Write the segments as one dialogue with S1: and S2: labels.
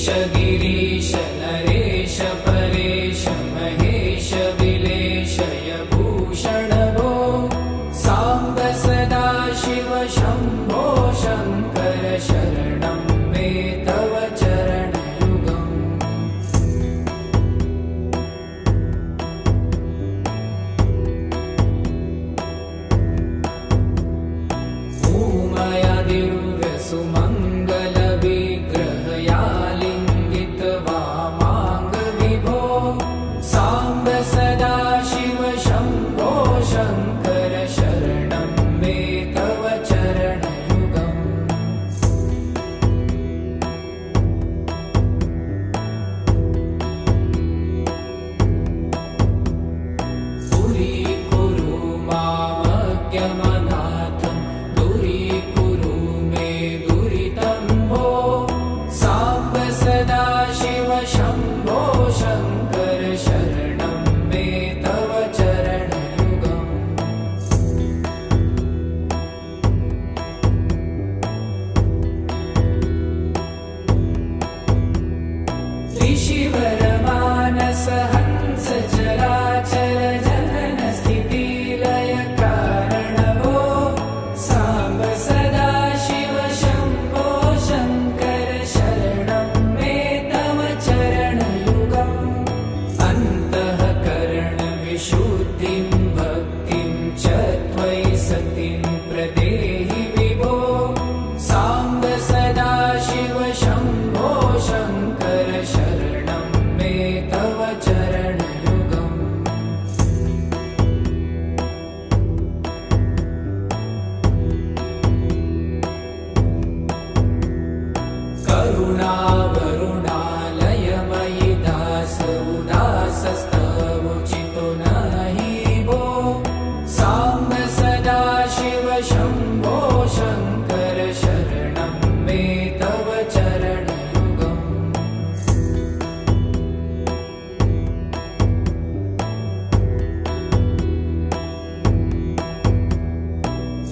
S1: गिरीश नरेश परेश महेश विलेशय भूषण भो साम्ब सदा शिव शम्भो शङ्कर शरणं मे तव चरणयुगम्। उमया दिव्य सुमङ्गल विग्रहया लिङ्गित वामाङ्ग विभो साम्ब सदा शिव शम्भो शङ्कर शरणं मे तव चरणयुगम्। दूरीकुरु मामज्ञमनाथं दूरीकुरु मे दुरितं भो साम्ब सदा शिव शम्भो शङ्कर शरणं मे तव चरणयुगम्। त्रिशिवरमानस हंस चराचर जनन स्थिति लय कारण भो साम्ब सदा शिव शम्भो शङ्कर शरणं मे तव चरणयुगम्। अन्तःकरण विशुद्धिं भक्तिं च त्वयि सतिं प्रदेहि विभो साम्ब सदा शिव शम्भो शङ्कर शरणं मे तव चरणयुगम्। करुणावरुणालयमयि दास उदासस्तवोचितो नहि भो साम्ब सदा शिव शम्भो शङ्कर शरणं मे तव चरणयुगम्।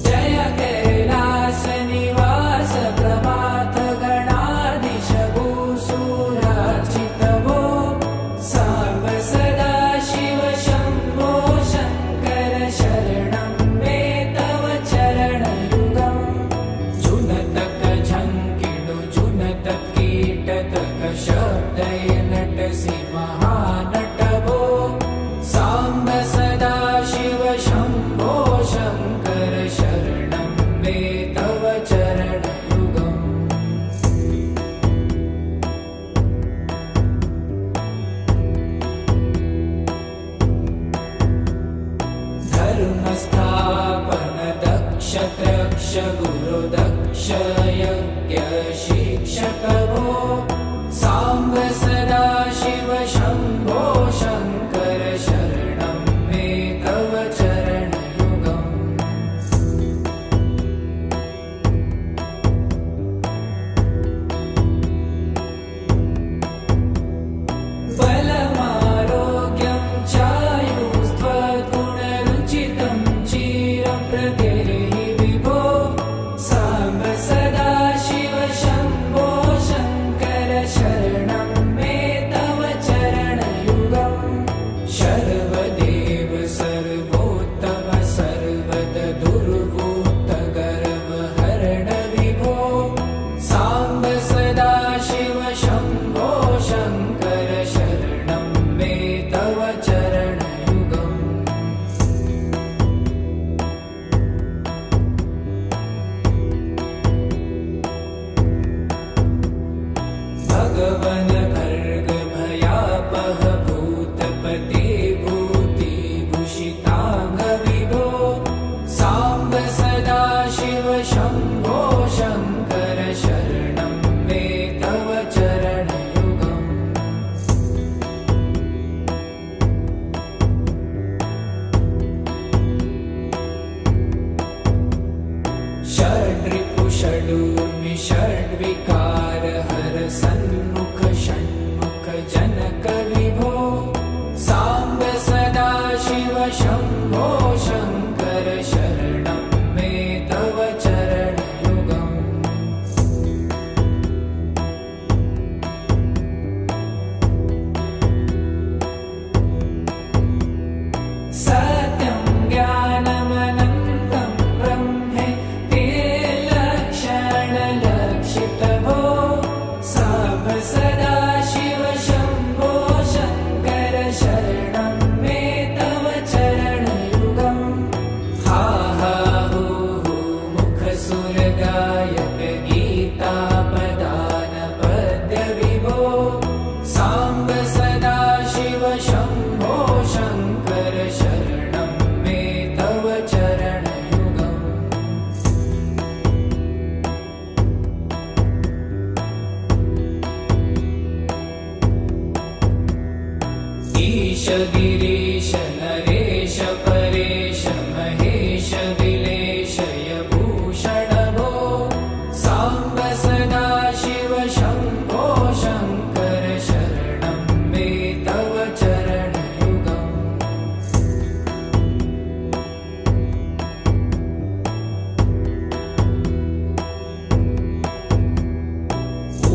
S1: जय कैलास निवास प्रभात गणाधीश भूसुरार्चित भो साम्ब सदा शिव शम्भो शङ्कर शरणं मे तव चरणयुगम्। जुनतक झङ्किणु जुनतक कीटतक शब्दय नटसि महानट भो साम्ब सदा शिव शम्भो शङ्कर शरणं मे तव चरणयुगम्। धर्मस्थापन दक्ष त्रक्ष गुरु दक्ष यज्ञ शिक्षक भो साम्ब सदा शिव शम्भो शङ्कर शरणं मे तव चरणयुगम्। बलमारोग्यं चायुस्त्वगुणरुचितं चिरप्रदेहि विभो साम्ब सदा शिव शम्भो शङ्कर शरणं मे तव चरणयुगम्। शर्वदेव सर्वोत्तम सर्वद दुर्वूत गर्वहरण विभो साम्ब सदा शिव शम्भो शङ्कर शरणं मे तव चरणयुगम्। भगवन भर्ग भयापह भूतपते भूतिभूषिताङ्ग विभो साम्ब सदा शिव शम्भो शङ्कर शरणं मे तव चरणयुगम्। षड्रिपु षडूर्मि षड्विकार हर सन्मुख षण्मुख जनक विभो साम्ब सदा शिव शम्भो शङ्कर शरणं मे तव चरणयुगम्। गिरीश नरेश परेश महेश दिलेशय भूषण भो साम्ब सदा शिव शम्भो शङ्कर शरणं मे तव चरणयुगम्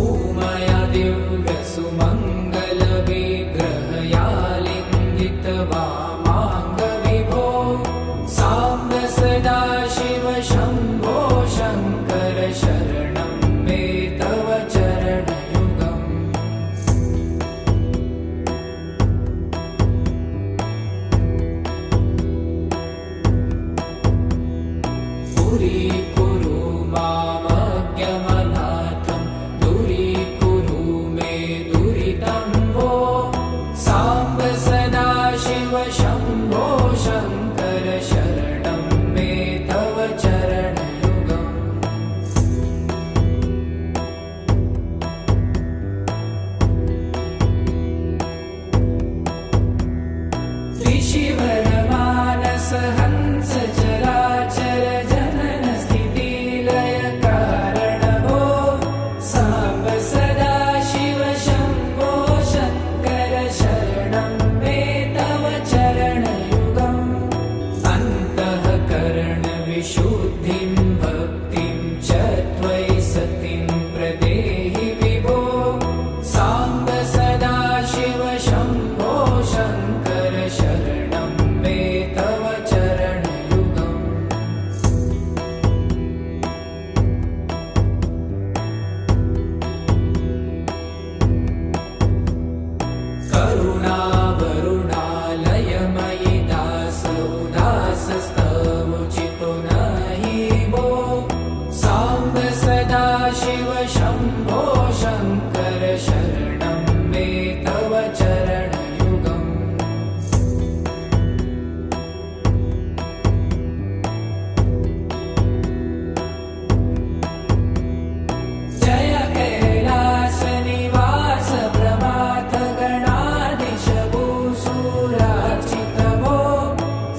S1: ऊमया दिव्यसुमङ्गलविग्रहया वामाङ्गविभो साम्ब सदा शिव शम्भो शङ्कर शरणं मे तव चरणयुगम् दूरीकुरु मामज्ञमनाथं दूरीकुरु मे दुरितं भो साम्ब सदा शिव शम्भो शङ्कर शरणं मे तव चरणयुगम् त्रिशिवरमानस हंस चराचर जनन स्थितिलय कारण भो साम्ब सदा शिव शम्भो शङ्कर शरणं मे तव चरणयुगम् अन्तःकरणविशुद्धिं भक्तिं च त्वयि सतिं प्रदेहि विभो साम्ब सदा शिव शम्भो शङ्कर शरणं मे तव चरणयुगम् करुणावरुणालयमयि दासोदासस्तवोचितो नहि भो साम्ब सदा शिव शम्भो शङ्कर शरणं मे तव चरणयुगम् जय कैलासनिवास प्रमाथ गणाधीश भूसुरार्चित भो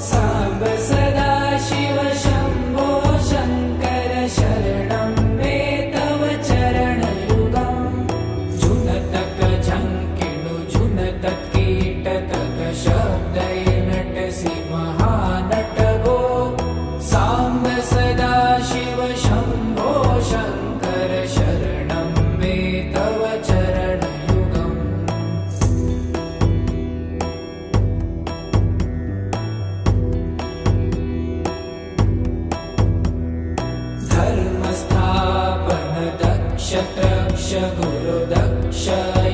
S1: साम्ब सदा शिव शम्भो शङ्कर शरणं मे तव चरणयुगम् जुनतक झङ्किणु जुनतक कीटतक शब्दैर्नटसि महानट भो साम्ब सदा शिव शम्भो शङ्कर शरणं मे तव चरणयुगम् धर्मस्थापन दक्ष तक्ष गुरुदक्ष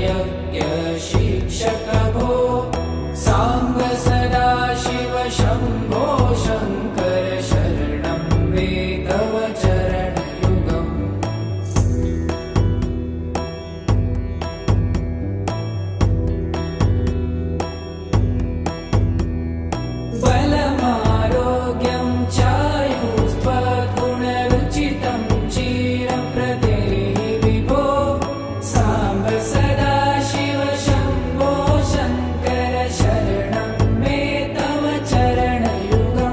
S1: यज्ञ शिक्षक भो साम्ब सदा शिव शम्भो शङ्कर शरणं मे तव चरणयुगम् बलमारोग्यं चायुस्त्वगुणरुचितं चिरप्रदेहि विभो साम्ब सदा शिव शम्भो शङ्कर शरणं मे तव चरणयुगम्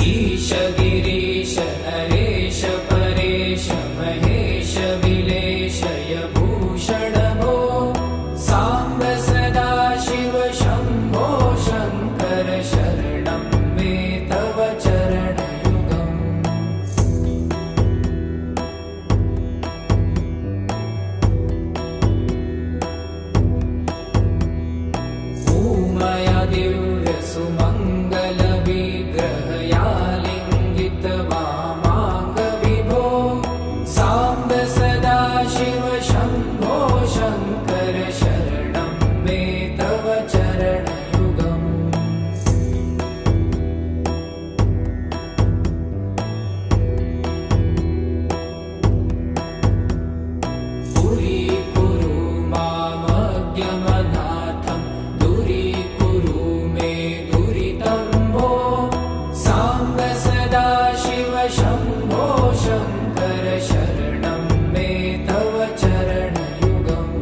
S1: ईश गिरीश नरेश परेश महेश विलेशय भूषण भो साम्ब सदा शिव शम्भो शङ्कर शरणं मे तव चरणयुगम् उमया दिव्य सुमङ्गल विग्रहया लिङ्गित वामाङ्ग विभो साम्ब सदा शिव शम्भो शङ्कर शरणं मे तव चरणयुगम् पुरीकुरु मामज्ञमनाथं दूरीकुरु मे दुरितं भो साम्ब सदा शिव शम्भो शङ्कर शरणं मे तव चरणयुगम्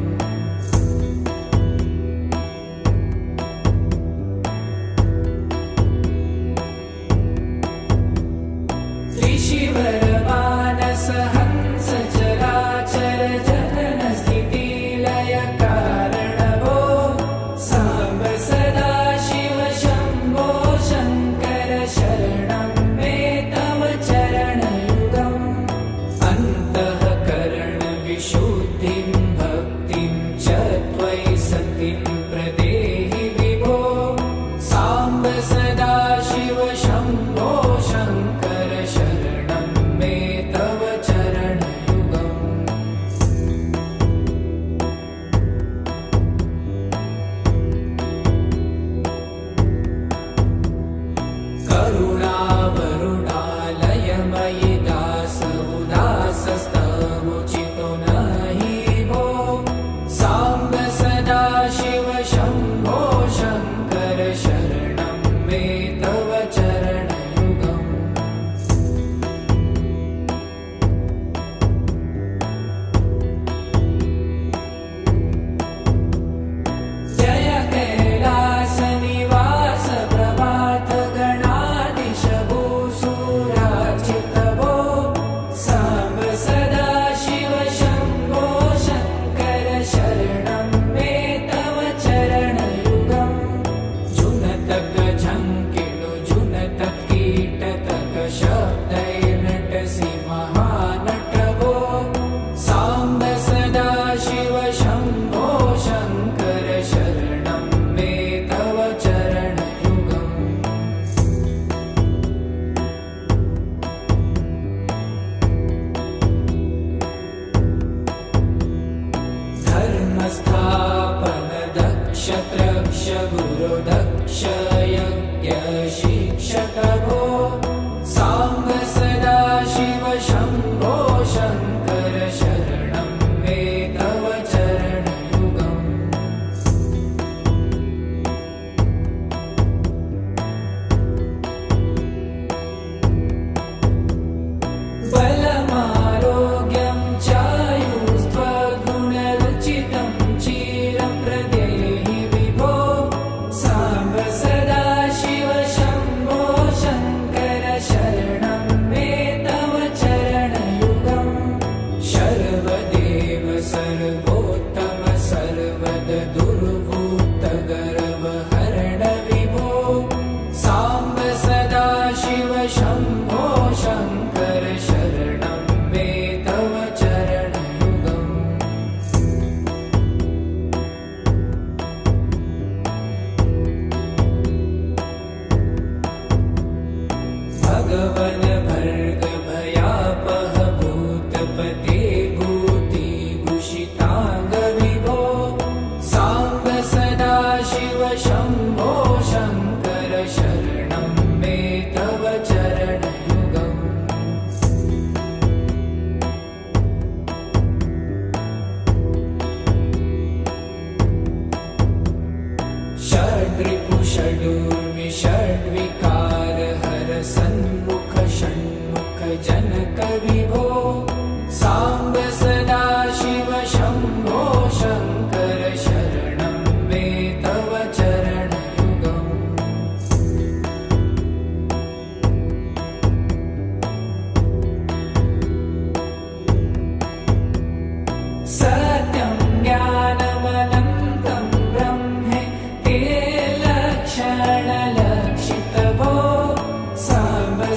S1: त्रिशिवरमानस हंस चराचर जनन स्थितिलय कारण भो साम्ब सदा शिव शम्भो शङ्कर शरणं मे तव चरणयुगम् अन्तःकरण विशुद्धिं भक्तिं च त्वयि सतिं प्रदेहि विभो साम्ब सदा शिव शम्भो शङ्कर शरणं मे तव चरणयुगम् करुणावरुणालयमयि दास उदासस्तवोचितो नहि भो साम्ब सदा शिव शम्भो शङ्कर शरणं मे तव चरणयुगम् जय कैलासनिवास प्रभात गणाधीश भूसुरार्चित भो साम्ब सदा शिव शम्भो शङ्कर शरणं मे तव चरणयुगम् जुनतक झङ्किणु जुनतक कीटतक शब्दैर्नटसि महानट भो साम्ब सदा शिव शम्भो शङ्कर शरणं मे तव चरणयुगम् धर्मस्थापन दक्ष त्रक्ष गुरु दक्ष यज्ञ शिक्षक भो साम्ब सदा शिव शम्भो शङ्कर शरणं मे तव चरणयुगम् बलमारोग्यं चायुस्त्वगुणरुचितं चिरं प्रदेहि विभो साम्ब सदा शिव शम्भो शङ्कर शरणं मे तव चरणयुगम् शर्वदेव सर्वोत्तम सर्वद दुर्वृत्त गर्वहरण विभो साम्ब सदा शिव शम्भो शङ्कर शरणं मे तव चरणयुगम् भगवन् भर्ग भयापह भूतपते भूतिभूषिताङ्ग विभो साम्ब सदा शिव शम्भो शङ्कर शरणं मे तव चरणयुगम् षड्रिपु षडूर्मि षड्विकार हर सन्मुख षण्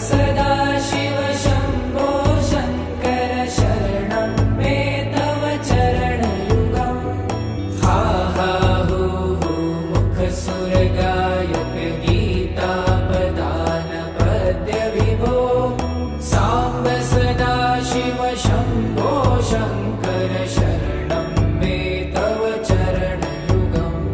S1: सदा शिव शम्भो शङ्कर शरणं मे तव चरणयुगम् हा हा हू हू मुखसुरगायक गीतापदान पद्य विभो साम्ब सदा शिव शम्भो शङ्कर शरणं मे तव चरणयुगम्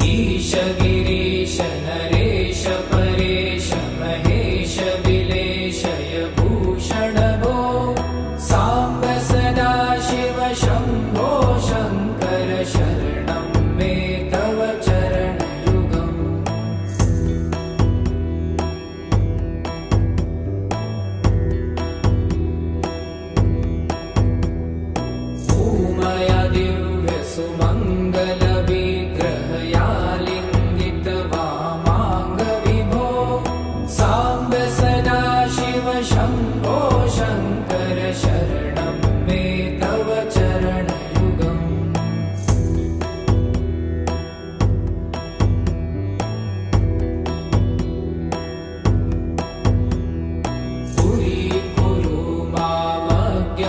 S1: ईश गिरीश नरेश परेश महेश विलेशय भूषण भो साम्ब सदा शिव शम्भो शङ्कर शरणं मे तव चरणयुगम् उमया दिव्य सुमङ्गल विग्रहया लिङ्गित वामाङ्ग विभो साम्ब सदा शिव शम्भो शङ्कर शरणं मे तव चरणयुगम् दूरीकुरु मामज्ञमनाथं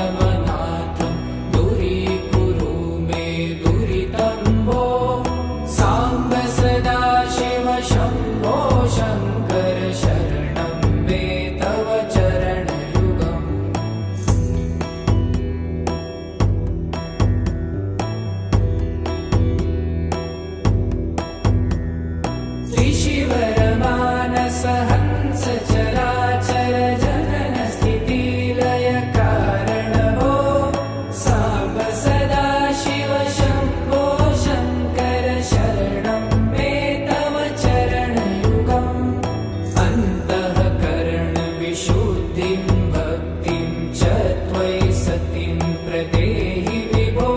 S1: दूरीकुरु मे दुरितं भो साम्ब सदा शिव शम्भो शङ्कर शरणं मे तव चरणयुगम् त्रिशिवरमानस हंस चराचर जनन स्थितिलय कारण भो साम्ब सदा शिव शम्भो शङ्कर शरणं मे तव चरणयुगम् अन्तःकरण विशुद्धिं भक्तिं च त्वयि सतिं प्रदेहि विभो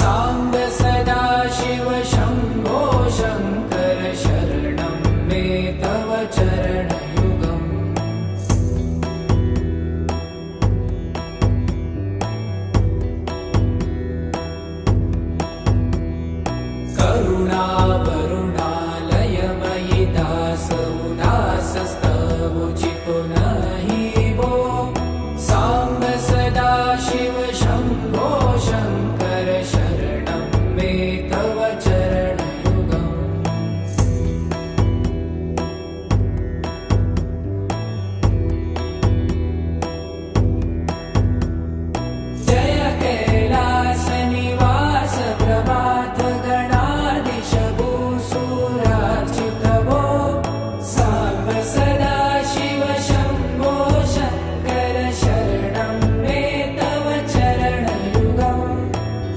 S1: साम्ब सदा शिव शम्भो शङ्कर शरणं मे तव चरणयुगम् करुणावरुणालयमयि दासौदासस्तवोचितो नहि भो साम्ब सदा शिव शम्भो शङ्कर शरणं मे तव चरणयुगम् जय कैलासनिवास प्रभात गणाधीश भूसुरार्चित भो साम्ब सदा शिव शम्भो शङ्कर शरणं मे तव चरणयुगम्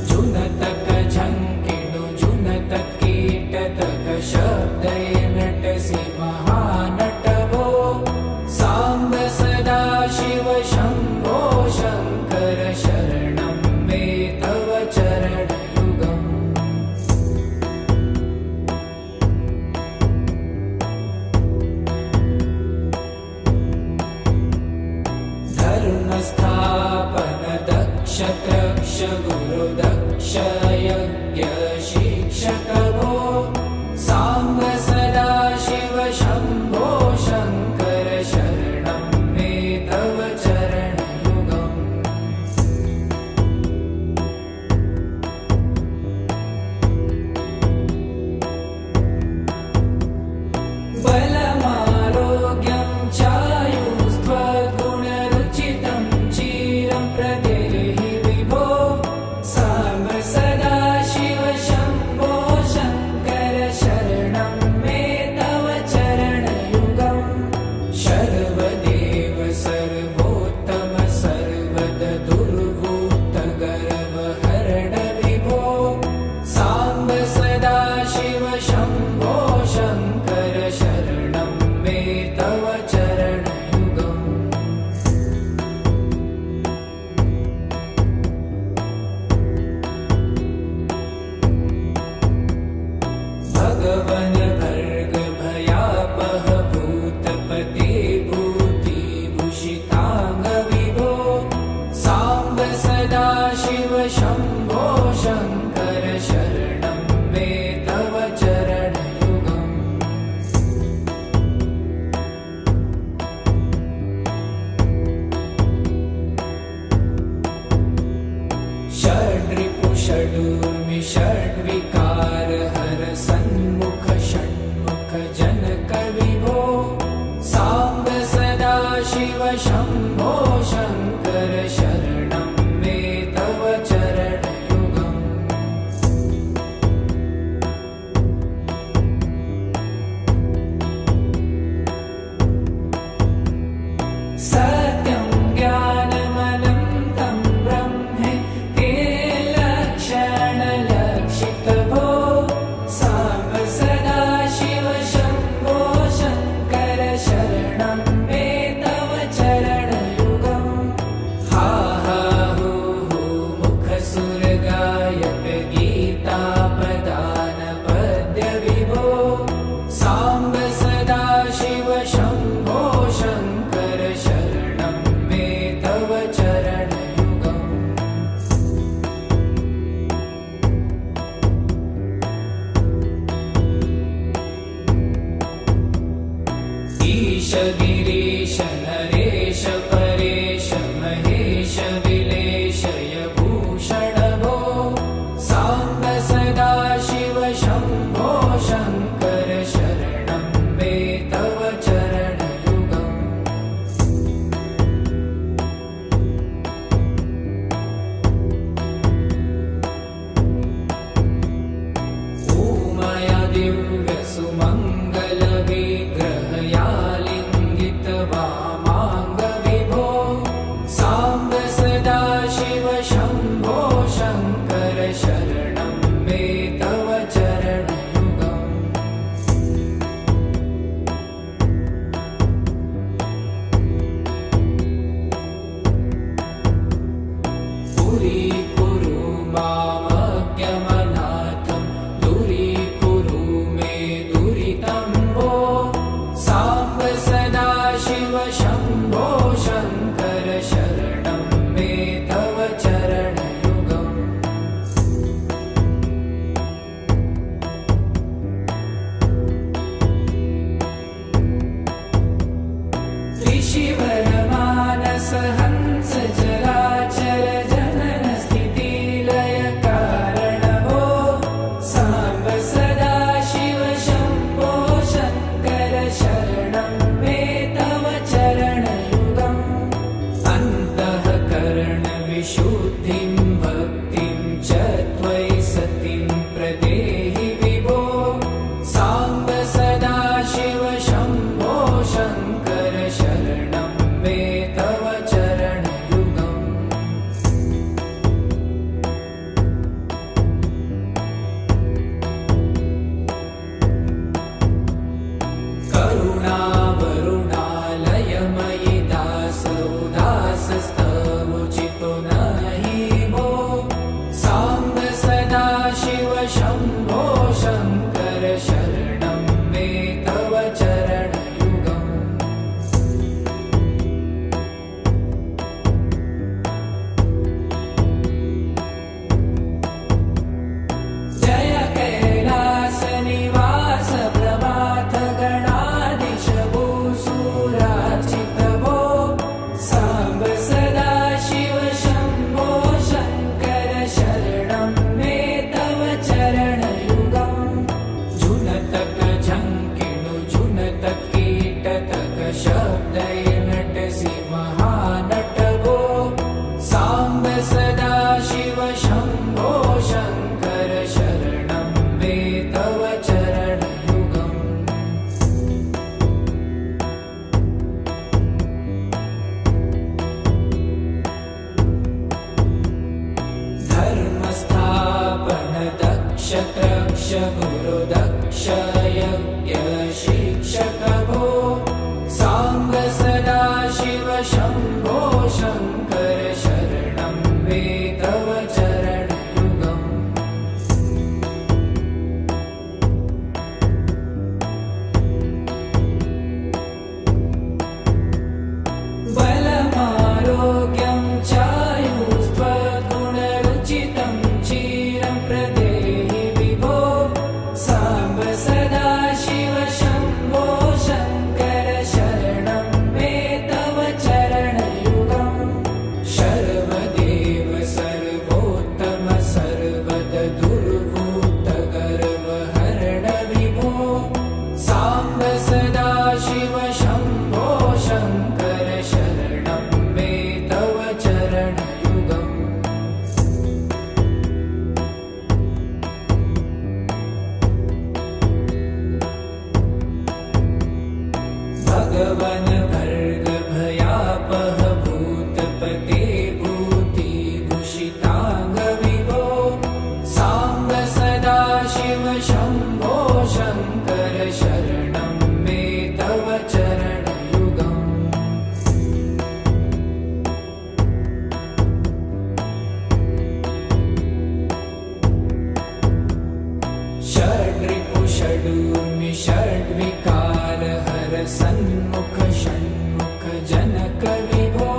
S1: जुनतक झङ्किणु जुनतक कीटतक शब्दै नटसि महानट भो साम्ब सदा शिव शम्भो शङ्कर शरणं मे तव चरणयुगम् धर्मस्थापन दक्ष त्रक्ष गुरुदक्ष यज्ञ शिक्षक भो साम्ब सदा शिव शम्भो शङ्कर शरणं मे तव चरणयुगम् बलमारोग्यं चायुस्त्वगुणरुचितं चिरं प्रदेहि विभो साम्ब सदा शिव शम्भो शङ्कर शरणं शङ्कर शरणं मे तव चरणयुगम् षड्रिपुषडूर्मि षड्विकार हर सन्मुख षण्मुख जनक विभो साम्ब सदा शिव शम्भो शङ्कर शरणं मे तव चरणयुगम् सत्यं ज्ञानमनन्तं ब्रह्मे ते लक्षणलक्षितभो साम्ब सदा शिव शम्भो शङ्कर शरणं मे तव चरणयुगम् हा हा हू हू मुखसुरगायक गीतापदान पद्य विभो साम्ब सदा शिव शम्भो शङ्कर शरणं मे तव चरणयुगम् ईश गिरीश नरेश परेश महेश विलेशय भूषण भो साम्ब सदा शिव शम्भो शङ्कर शरणं मे तव चरणयुगम् उमया दिव्य सुमङ्गल विग्रहया लिङ्गित वामाङ्ग विभो साम्ब सदा शिव शम्भो शङ्कर शरणं मे तव चरणयुगम् पुरीकुरु मामज्ञमनाथं दूरीकुरु मे दुरितं भो साम्ब सदा शिव शम्भो शङ्कर शरणं मे तव चरणयुगम् त्रिशिवरमानस हंस चराचर जनन स्थितिलय कारण भो साम्ब सदा शिव शम्भो शङ्कर शरणं मे तव चरणयुगम् अन्तःकरण विशुद्धिं भक्तिं च त्वयि सतिं प्रदेहि विभो साम्ब सदा शिव शम्भो शङ्कर शरणं मे तव चरणयुगम् करुणावरुणालयमयि दासोदासस्तवोचितो नहि भो साम्ब सदा शिव शम्भो शङ्कर शरणं मे तव चरणयुगम् जय कैलासनिवास प्रभात गणाधीश भूसुरार्चित भो साम्ब सदा शिव शम्भो शङ्कर शरणं मे तव चरणयुगम् झुनतक झङ्किणु झुनतक कीटतक शब्दैर्नटसि महानट भो साम्ब सदा शिव शम्भो शङ्कर शरणं मे तव चरणयुगम् धर्मस्थापन दक्ष त्रक्ष गुरु दक्ष यज्ञ शिक्षक भो साम्ब सदा शिव शम्भो शङ्कर शरणं मे तव चरणयुगम् बलमारोग्यं चायुस्त्वगुणरुचितं ची प्रदेहि विभो साम्ब सदा शिव शम्भो शङ्कर शरणं मे तव चरणयुगम् शर्वदेव सर्वोत्तम सर्वद दुर्भूतगर्वहरण विभो साम्ब सदा शिव शम्भो शङ्कर शरणं मे तव चरणयुगम् भगवन् भर्ग भयापह भूतपते भूतिभूषिताङ्ग विभो साम्ब सदा शिव शम्भो शङ्कर शरणं मे तव चरणयुगम् षड्रिपु षडूर्मि षड्विकार हर सन्मुख षण्मुख जनक विभो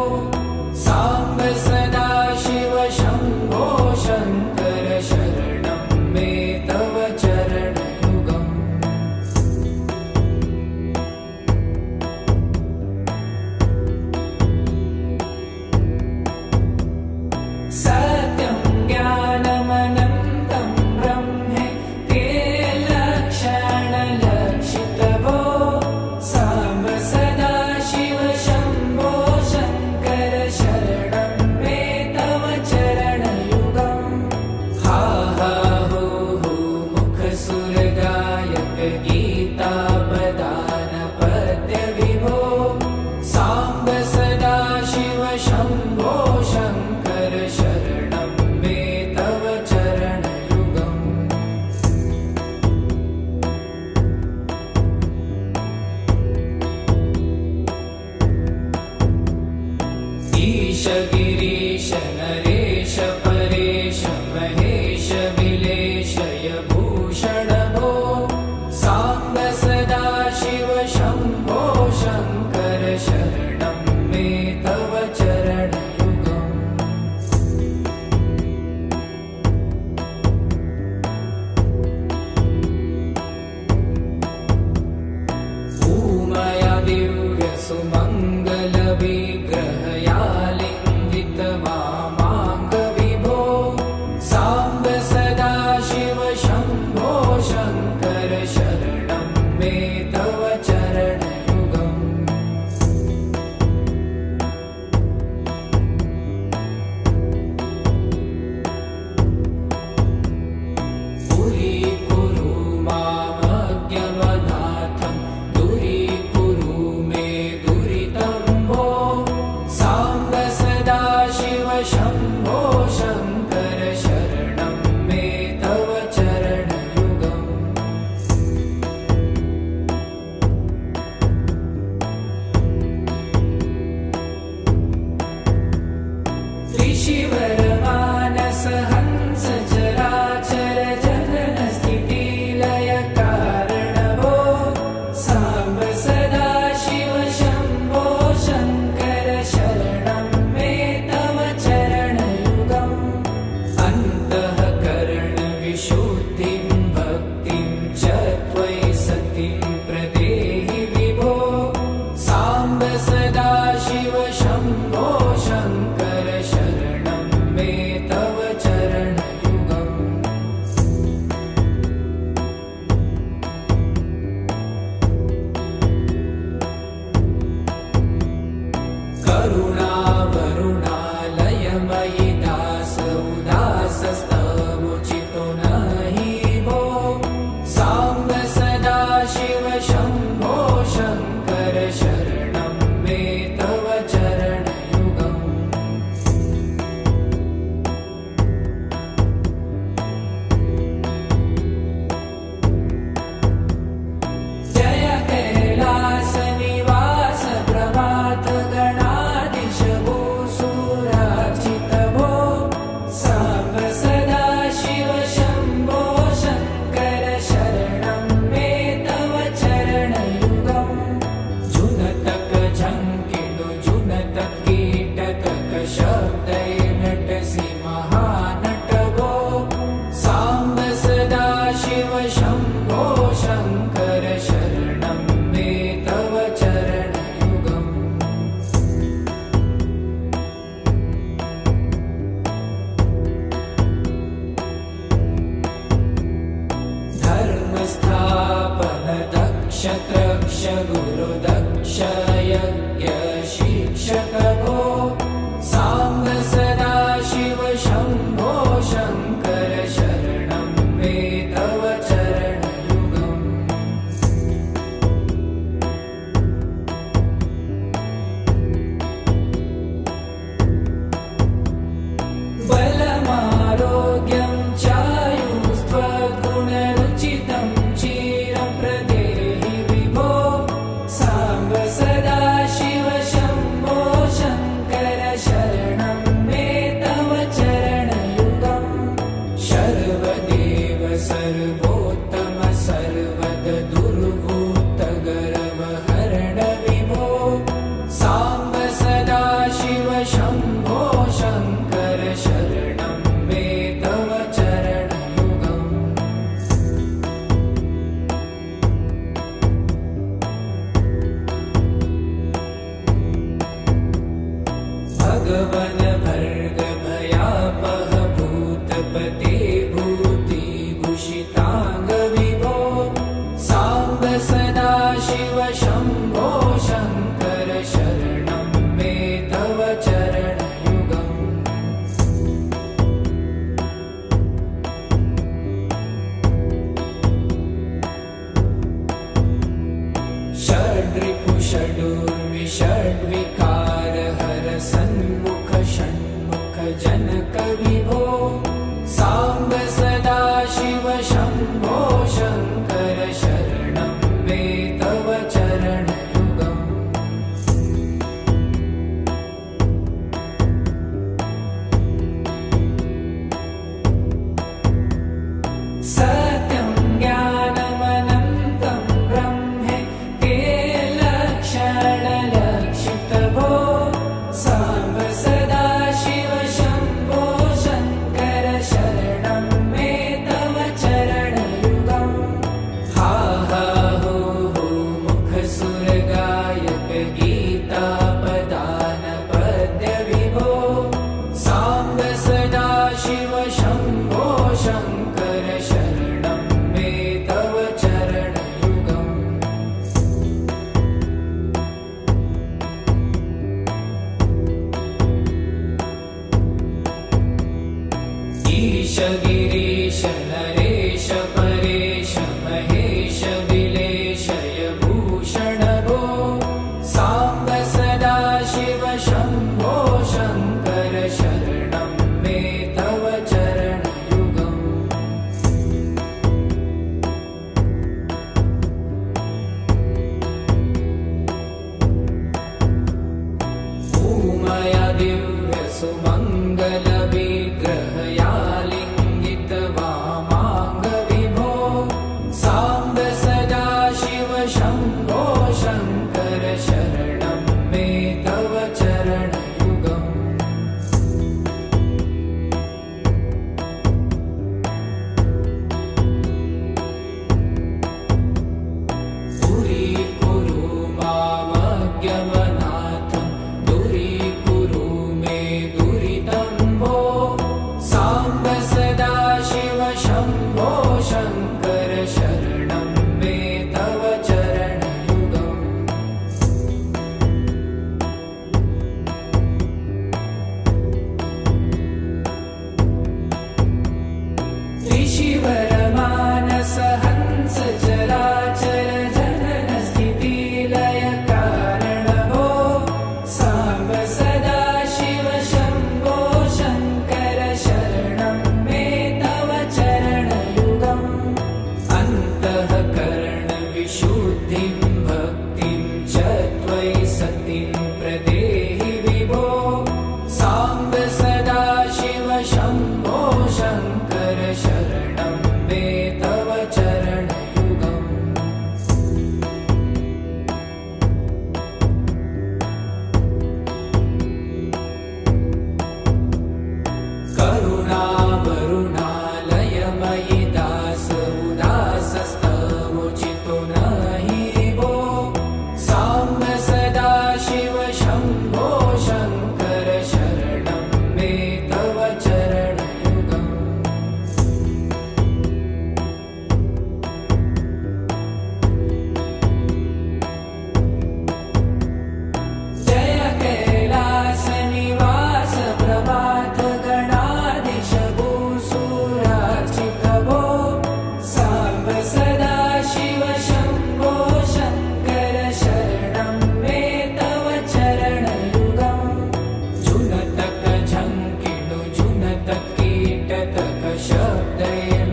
S1: साम्ब सदा शिव शम्भो शङ्कर शरणं मे तव चरणयुगम् सत्यं ज्ञानमनन्तं ब्रह्मे ते लक्षणलक्षितभो साम्ब सदा शिव शम्भो शङ्कर शरणं मे तव चरणयुगम् हा हा हो हो मुखसुरगायक गीतापदान पद्य विभो साम्ब सदा शिव शम्भो शङ्कर शरणं मे तव चरणयुगम् ईश गिरीश नरेश परेश महेश विल क्षत्रक्ष गुरुदक्ष यज्ञ शिक्षक भो साम्ब सदा शिव शम्भो शङ्कर शरणं मे तव चरणयुगम् बलमारोग्यं चायुस्त्वगुणरुचितं चिरं प्रदेहि विभो साम्ब सदा शिव शम्भो शङ्कर शरणं मे तव चरणयुगम् सर्वदेव सर्वोत्तम सर्वद दुर्भूतगर्वहरण विभो साम्ब सदा शिव शम्भो शङ्कर शरणं मे तव चरणयुगम् भगवन् भर्ग भयापह भूतपते भूतिभूषिताङ्ग विभो साम्ब सदा शिव शम्भो शङ्कर शरणं मे तव चरणयुगम् षड्रिपुषडुर्विषड्विकार हर सन्मुख षण्मुख जनक विभो साम्ब सदा शिव शम्भो शङ्कर शरणं मे तव चरणयुगम् सत्यं ज्ञानमनन्तं ब्रह्मे ते लक्षणलक्षितभो साम्ब सदा शिव शम्भो शङ्कर शरणं मे तव चरणयुगम् हा हा हो हो मुखसुरगायक गीतापदान पद्य विभो साम्ब सदा शिव शम्भो शङ्कर शरणं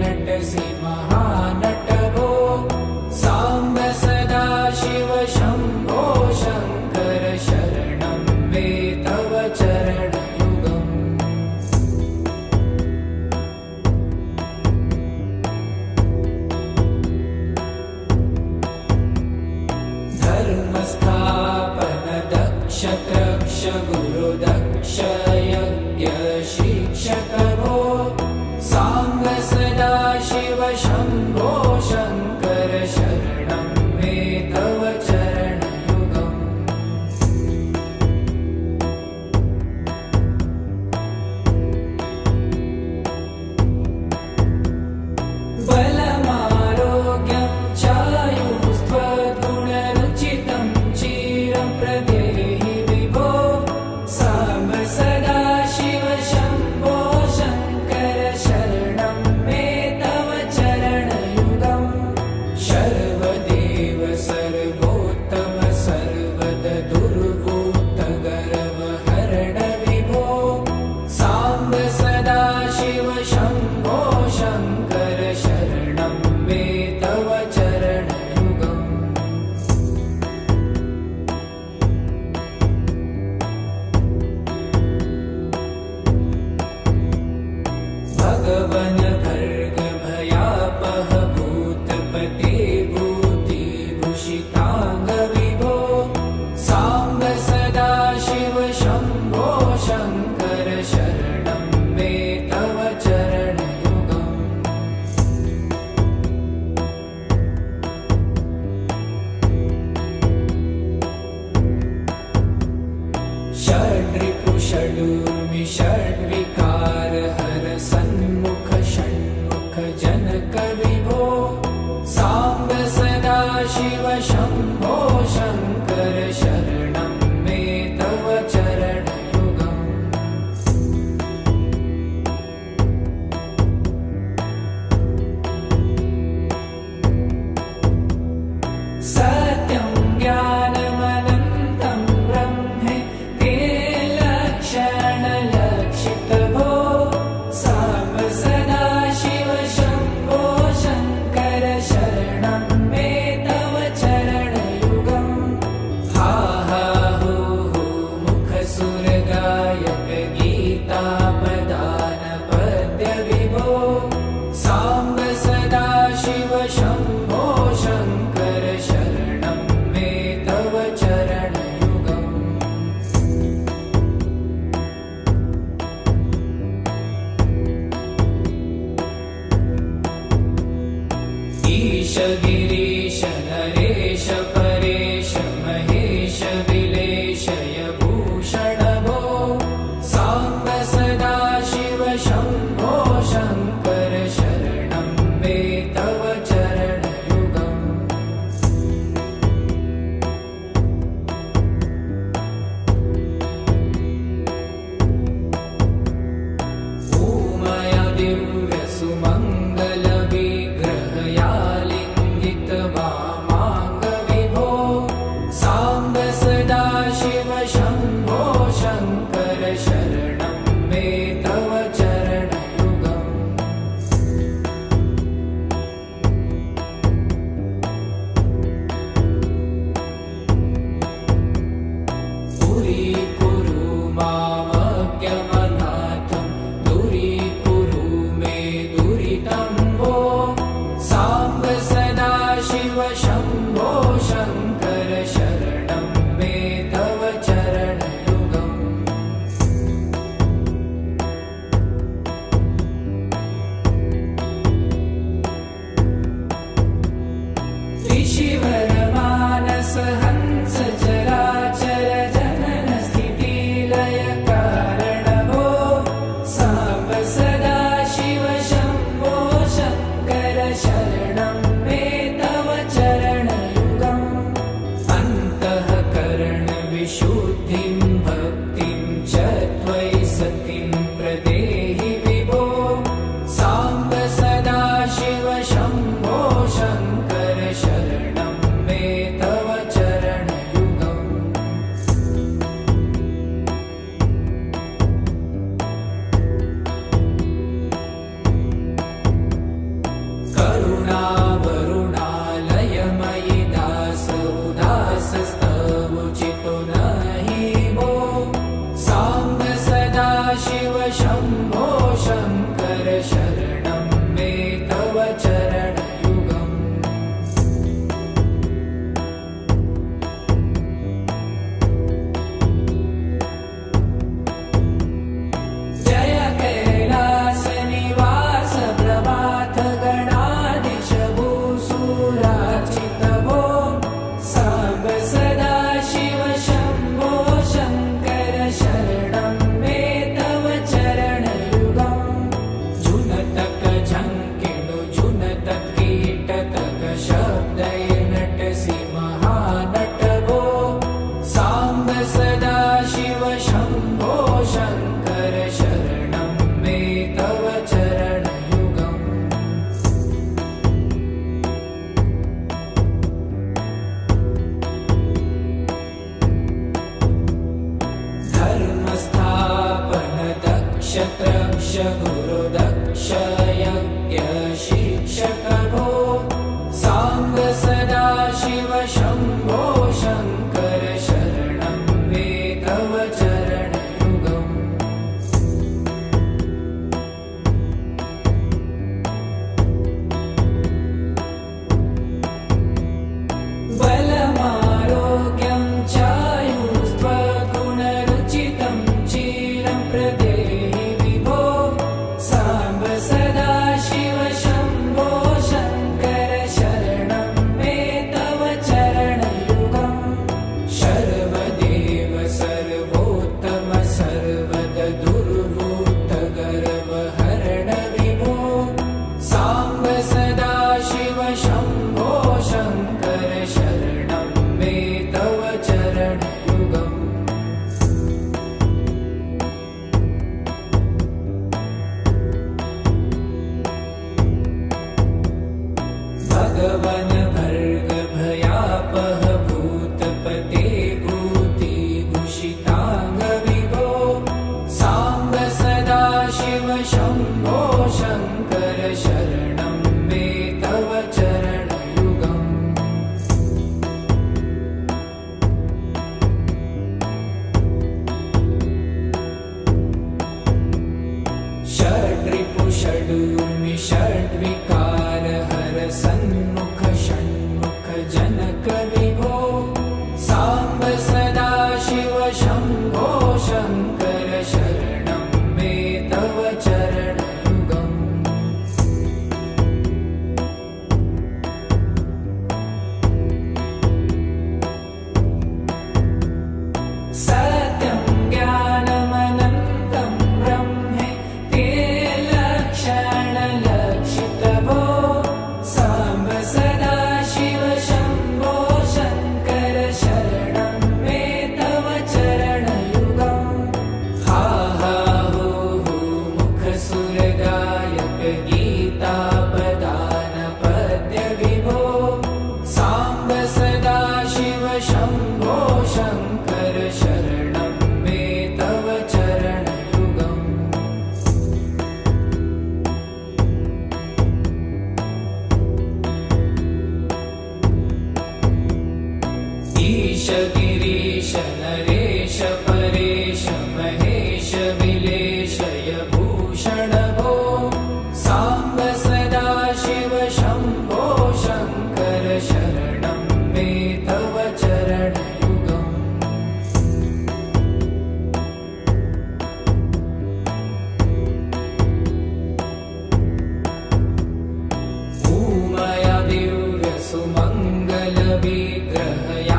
S1: नटसि महानट भो साम्ब सदा शिव शम्भो शङ्कर शरणं मे तव चरणयुगम् धर्मस्थापन दक्ष रक्ष गुरुदक्ष यज्ञ शिक्षक भो साम्ब सदा शिव शम्भो शङ्कर शरणं मे तव चरणयुगम् बलमारोग्यं चायुस्त्वगुणरुचितं चिरं प्रदेहि विभो साम्ब सदा शिव शम्भो शङ्कर शरणं मे तव चरणयुगम् सर्वदेव सर्वोत्तम सर्वद दुर्वूत गर्वहरण विभो साम्ब सदा शिव शम्भो शङ्कर शरणं मे तव चरणयुगम् भगवन् भर्ग भयापह भूतपते भूतिभूषिताङ्ग विभो साम्ब सदा शिव शम्भो शङ्कर शरणं मे तव चरणयुगम् षड्रिपु षडूर्मि षड्विकार हर सन्मुख षण्मुख जनक विभो साम्ब सदा शिव शम्भो शङ्कर शरणं मे तव चरणयुगम् सत्यं ज्ञानमनन्तं ब्रह्मे ते लक्षणलक्षित भो साम्ब सदा शिव शम्भो शङ्कर शरणं मे तव चरणयुगम् हा हा हो हो मुखसुरगायक गीतापदान पद्य विभो साम्ब सदा शिव शम्भो शङ्कर शरणं मे तव चरणयुगम् ईश गिरीश नरेश परेश महेश विलेशय भूषण भो साम्ब सदा शिव शम्भो शङ्कर शरणं मे तव चरणयुगम् ऊमया दिव्य सुमङ्गल विग्रहयालिङ्गित वामाङ्ग विभो साम्ब सदा शिव शम्भो शङ्कर शरणं मे तव चरणयुगम् दूरीकुरु मामज्ञमनाथं दूरीकुरु मे दुरितं भो साम्ब सदा शिव शम्भो शङ्कर शरणं मे तव चरणयुगम् त्रिशिवरमानस हंस चराचर जनन स्थितिलय कारण भो साम्ब सदा शिव शम्भो शङ्कर शरणं मे तव चरणयुगम् अन्तःकरण विशुद्धिं भक्तिं च त्वयि सतिं प्रदेहि विभो साम्ब सदा शिव शम्भो शङ्कर शरणं सवन भर्ग भयापह भूतपते भूतिभूषितांग विभो सांब सदा शिव शंभो शंकर शरणं मे तव चरणयुगम् षड्रिपु षडूर्मि षड्विकार हर सन्मुख षण्मुख जनक विभो सांब सदा शिव शंभो शंकर शरणं मे तव चरणयुगम् सत्यं ज्ञानमनन्तं ब्रह्मे ते लक्षणलक्षितभो सांब सदा शिव शंभो शंकर शरणं मे तव चरणयुगम् हा हा हो हो मुखसुरगायक गीतापदान पद्य विभो सांब सदा शिव शंभो शंकर शरणं मे तव चरणयुगम् ईश गिरीश नरेश परेश महेश विलेशय भूषण भो सांब सदा शिव शंभो शंकर शरणं मे तव चरणयुगम् उमया दिव्य सुमंगल विग्रहयालिंगित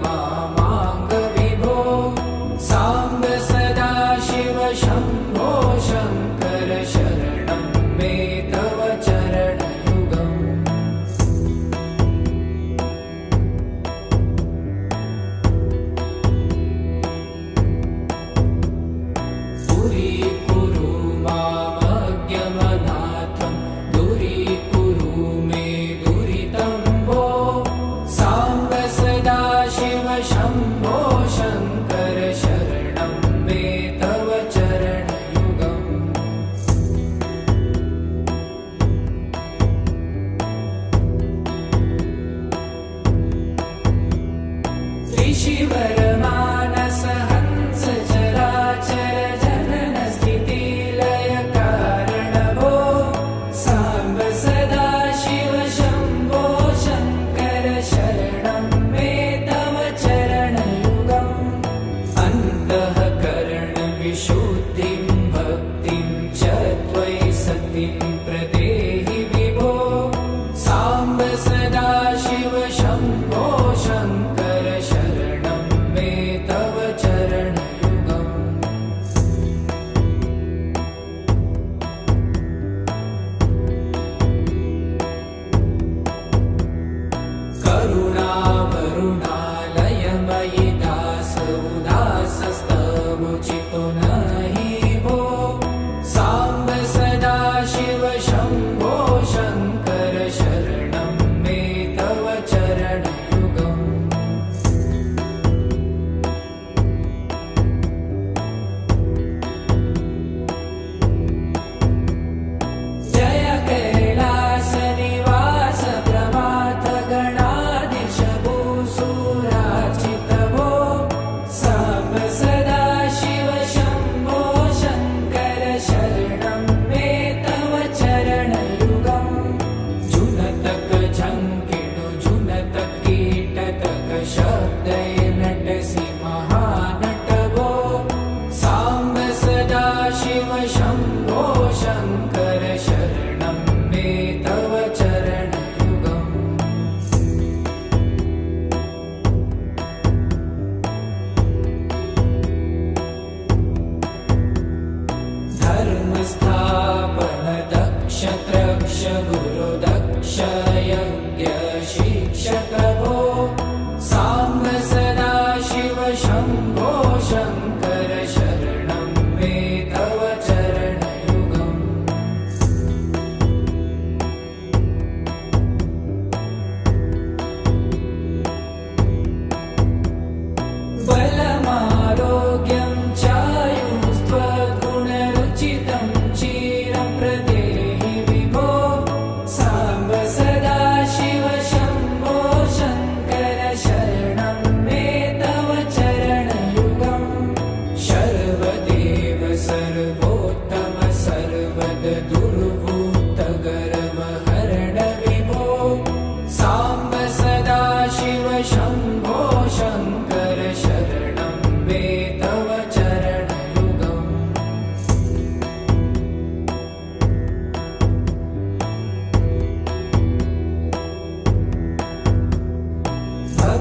S1: वामांग विभो सांब सदा शिव शंभो शंकर शरणं मे तव चरणयुगम् पुरीकुरु मामज्ञमनाथं दूरीकुरु मे दुरितं भो सांब सदा शिव शंभो शंकर शरणं मे तव चरणयुगम् ऋषिवर मानस हंस चराचर जनन स्थिति लय कारण भो सांब सदा शिव शंभो शंकर शरणं मे तव चरणयुगम् अन्तःकरण विशुद्धिं भक्तिं च त्वयि सतिं प्रदेहि विभो सांब सदा शिव शंभो शंकर शरणं मे तव चरणयुगम् करुणावरुणालयमयि दास उदासस्तवोचितो नहि भो सांब सदा शिव शंभो शंकर शरणं मे तव चरणयुगम् जय कैलास निवास प्रमाथ गणाधीश भूसुरार्चित भो सांब सदा शिव शंभो शंकर शरणं मे तव चरणयुगम् जुनतक झंकिणु जुनतक कीटतक शब्दैर्नटसि महानट भो सांब सदा शिव शंभो शंकर शरणं मे तव चरणयुगम् धर्मस्थापन दक्ष त्रक्ष गुरु दक्ष यज्ञ शिक्षक भो सांब सदा शिव शंभो शंकर शरणं मे तव चरणयुगम्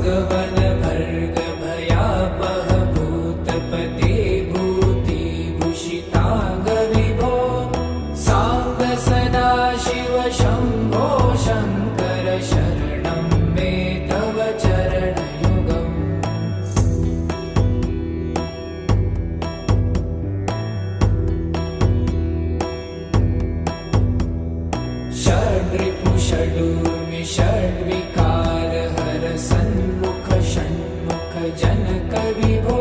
S1: भगवन भर्ग भयापह भूतपते भूतिभूषितांग विभो सांब सदाशिव शंभो शंकर शरणं मे तव चरणयुगम् षड्रिपु षडूर्मि षड्विकार हर सन्मुख षण्मुख जनक विभो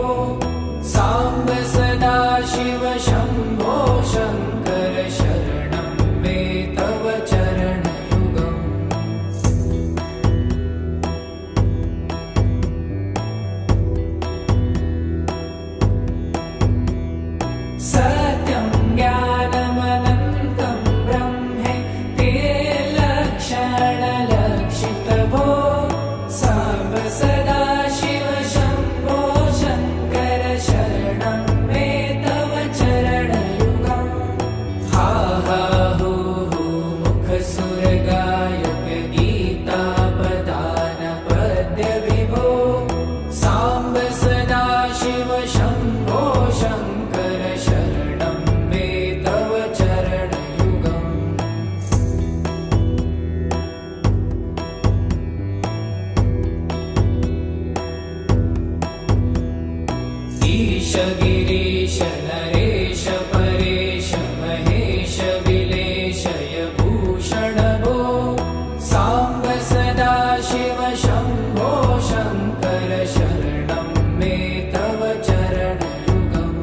S1: सांब सदाशिव शंभो शंकर शरणं मे तव चरणयुगम् सत्यं ज्ञानमनन्तं ब्रह्मे ते लक्षणलक्षितभो सांब सदाशिव शंभो शंकर शरणं मे तव चरणयुगम् हा हा हू हू मुखसुरगायक गीतापदान पद्य विभो सांब सदाशिव शंभो शंकर शरणं मे तव चरणयुगम् ईश गिरीश नरेश परेश महेश विलेशय भूषण भो सांब सदाशिव शंभो शंकर शरणं मे तव चरणयुगम्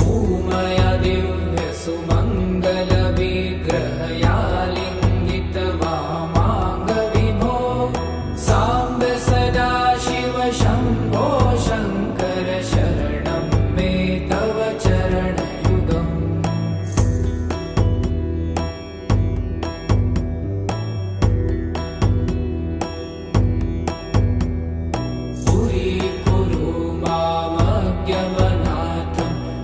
S1: उमया दिव्य सुमंगल विग्रहया लिंगित वामांग विभो सांब सदाशिव शंभो शंकर शरणं मे तव चरणयुगम् पुरीकुरु मामज्ञमनाथं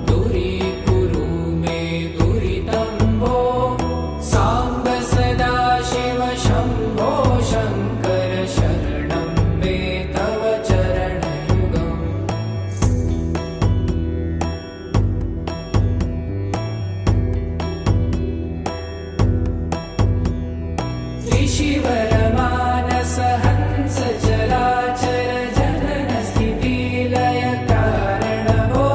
S1: दूरीकुरु मे दुरितं भो सांब सदाशिव शंभो शंकर शरणं मे तव चरणयुगम् ऋषिवर मानस हंस चराचर जनन स्थिति लय कारण भो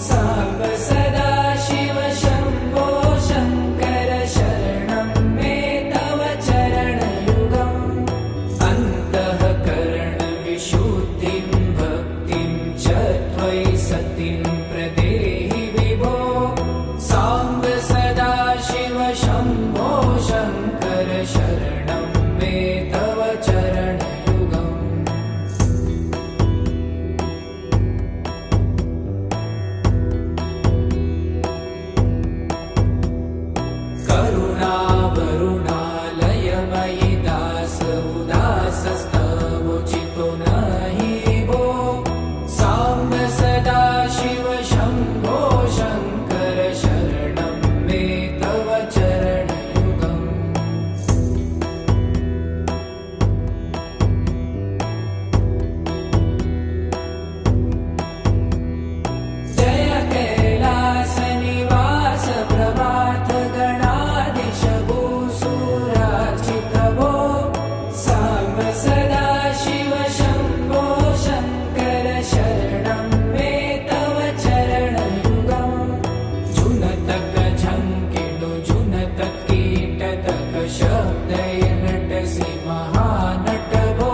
S1: सांब सदाशिव शंभो शंकर शरणं मे तव चरणयुगम् अन्तःकरण विशुद्धिं भक्तिं च त्वयि सतिं प्रदेहि विभो सांब सदाशिव शंभो शंकर शरणं मे तव चरणयुगम् करुणावरुणालयमयि दास उदासस्तवोचितो नहि भो सांब सदाशिव शंभो शंकर शरणं मे तव चरणयुगम् जय कैलास निवास प्रभात गणाधीश भूसुरार्चित भो सांब सदाशिव शंभो शंकर शरणं मे तव चरणयुगम् जुनतक झंकिणु जुनतक कीटतक शब्दैर्नटसि महानट भो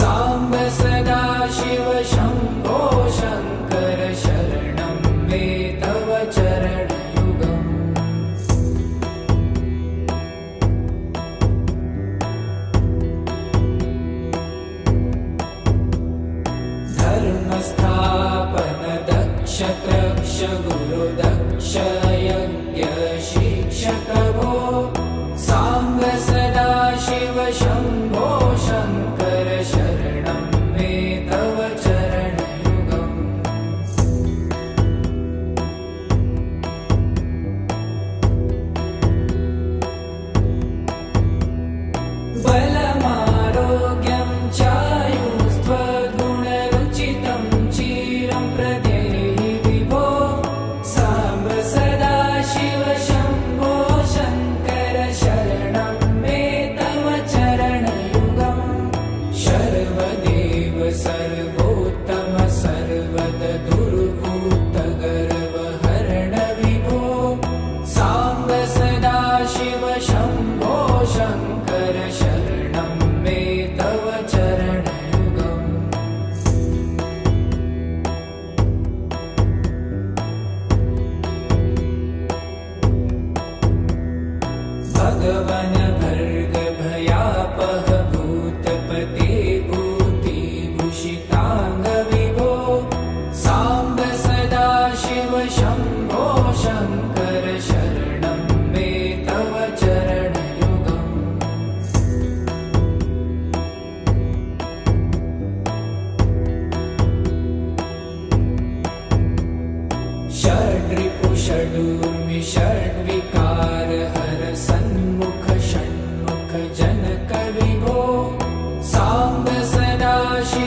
S1: सांब सदाशिव शंभो शंकर शरणं मे तव चरणयुगम् धर्मस्थापन दक्ष त्रक्ष गुरु दक्ष यज्ञ शिक्षक भो सांब सदाशिव शंभो शंकर शरणं मे तव चरणयुगम्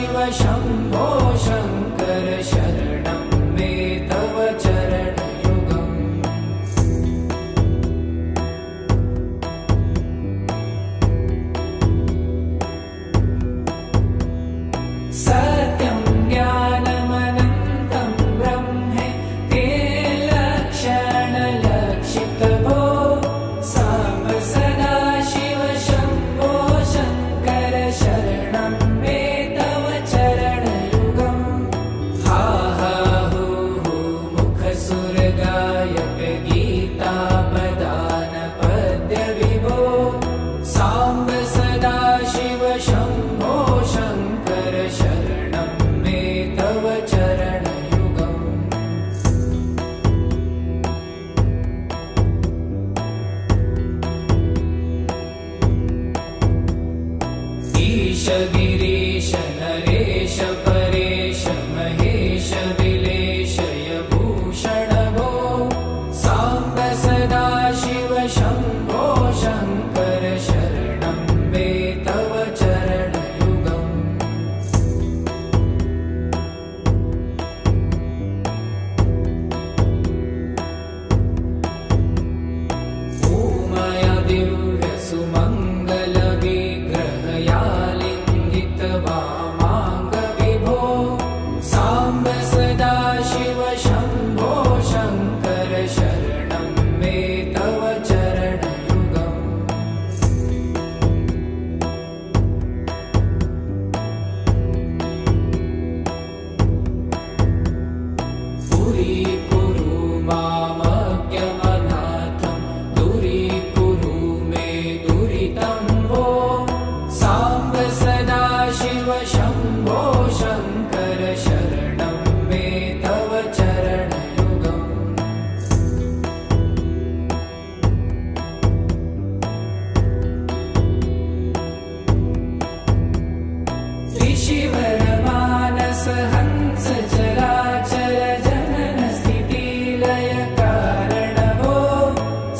S1: सदाशिव शम्भो शङ्कर शरणं मे तव चरणयुगम् सत्यं ज्ञानमनन्तं ब्रह्मे ते लक्षणलक्षितभो साम्ब सदाशिव शम्भो शङ्कर शरणं मे तव चरणयुगम् हा हा हू हू मुखसुरगायक गीतापदान पद्यविभो साम्ब सदाशिव शम्भो शङ्कर शरणं मे तव चरणयुगम् ईश गिरीश नरेश परेश महेश विलेशय भूषण भो साम्ब सदाशिव शम्भो शङ्कर शरणं मे तव चरणयुगम् ऊमया दिव्यसुमङ्गलविग्रहयालिङ्गित वामाङ्गविभो साम्ब सदाशिव शम्भो शङ्कर शरणं मे तव चरणयुगम् पुरीकुरु मामज्ञमनाथं दूरीकुरु मे दुरितं भो साम्ब सदाशिव शम्भो शङ्कर शरणं मे तव चरणयुगम् ऋषिवरमानस हंस चराचर जनन स्थितिलय कारण भो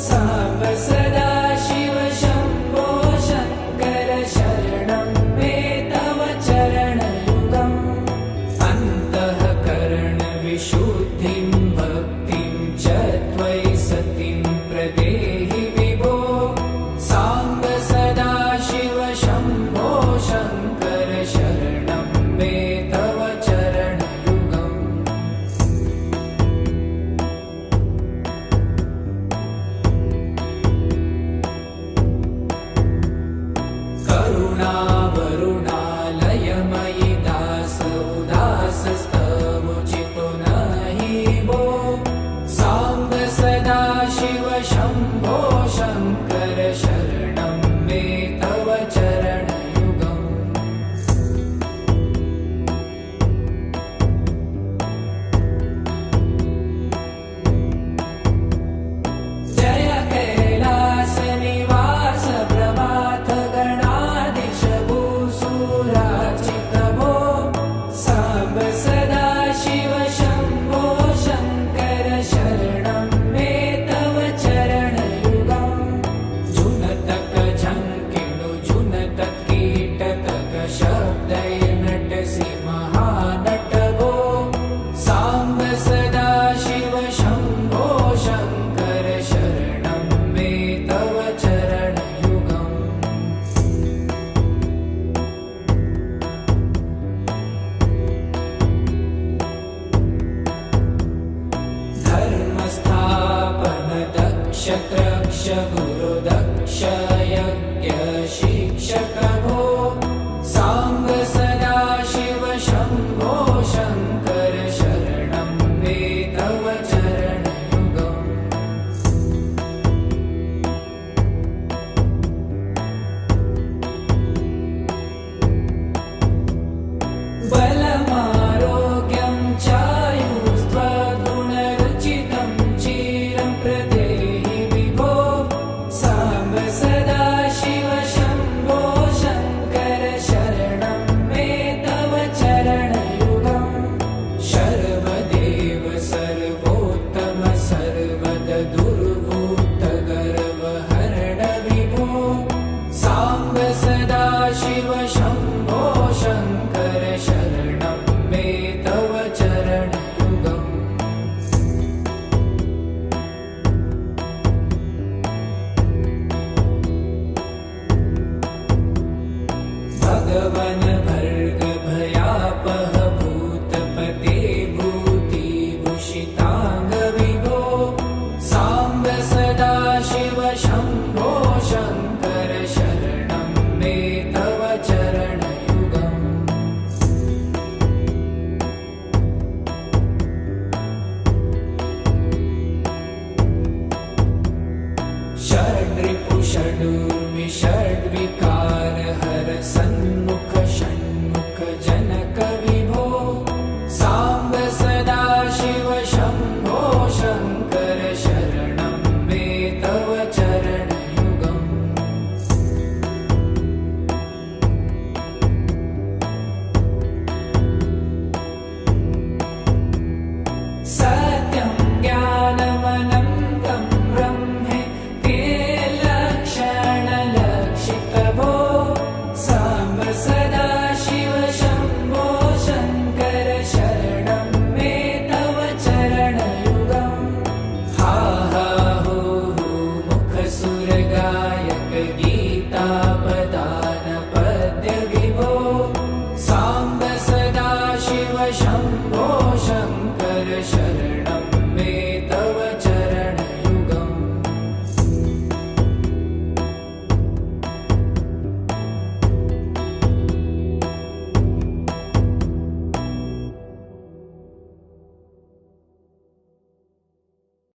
S1: साम्ब सदाशिव शम्भो शङ्कर शरणं मे तव चरणयुगम् अन्तःकरण विशुद्धिं भक्तिं च त्वयि सतिं प्रदेहि विभो साम्ब सदाशिव शम्भो शङ्कर शरणं मे तव चरणयुगम् करुणावरुणालयमयि दास उदासस्तवोचितो नहि भो साम्ब सदाशिव शम्भो शङ्कर शरणं मे तव चरणयुगम् जय कैलासनिवास प्रभात गणाधीश भूसुरार्चित भो साम्ब सदाशिव शम्भो शङ्कर शरणं मे तव चरणयुगम् जुनतक झङ्किणु जुनतक कीटतक शब्दैर्नटसि महानट भो साम्ब सदाशिव शम्भो शङ्कर शरणं मे तव चरणयुगम् धर्मस्थापन दक्ष त्रक्ष गुरु दक्ष यज्ञ शिक्षक भो साम्ब सदाशिव शम्भो शङ्कर शरणं मे तव चरणयुगम् बलमारोग्यं चायुस्त्वगुणरुचितं चिरं प्रदेहि विभो साम्ब सदाशिव शम्भो शङ्कर शरणं मे तव चरणयुगम् शम्भो शङ्कर शरणं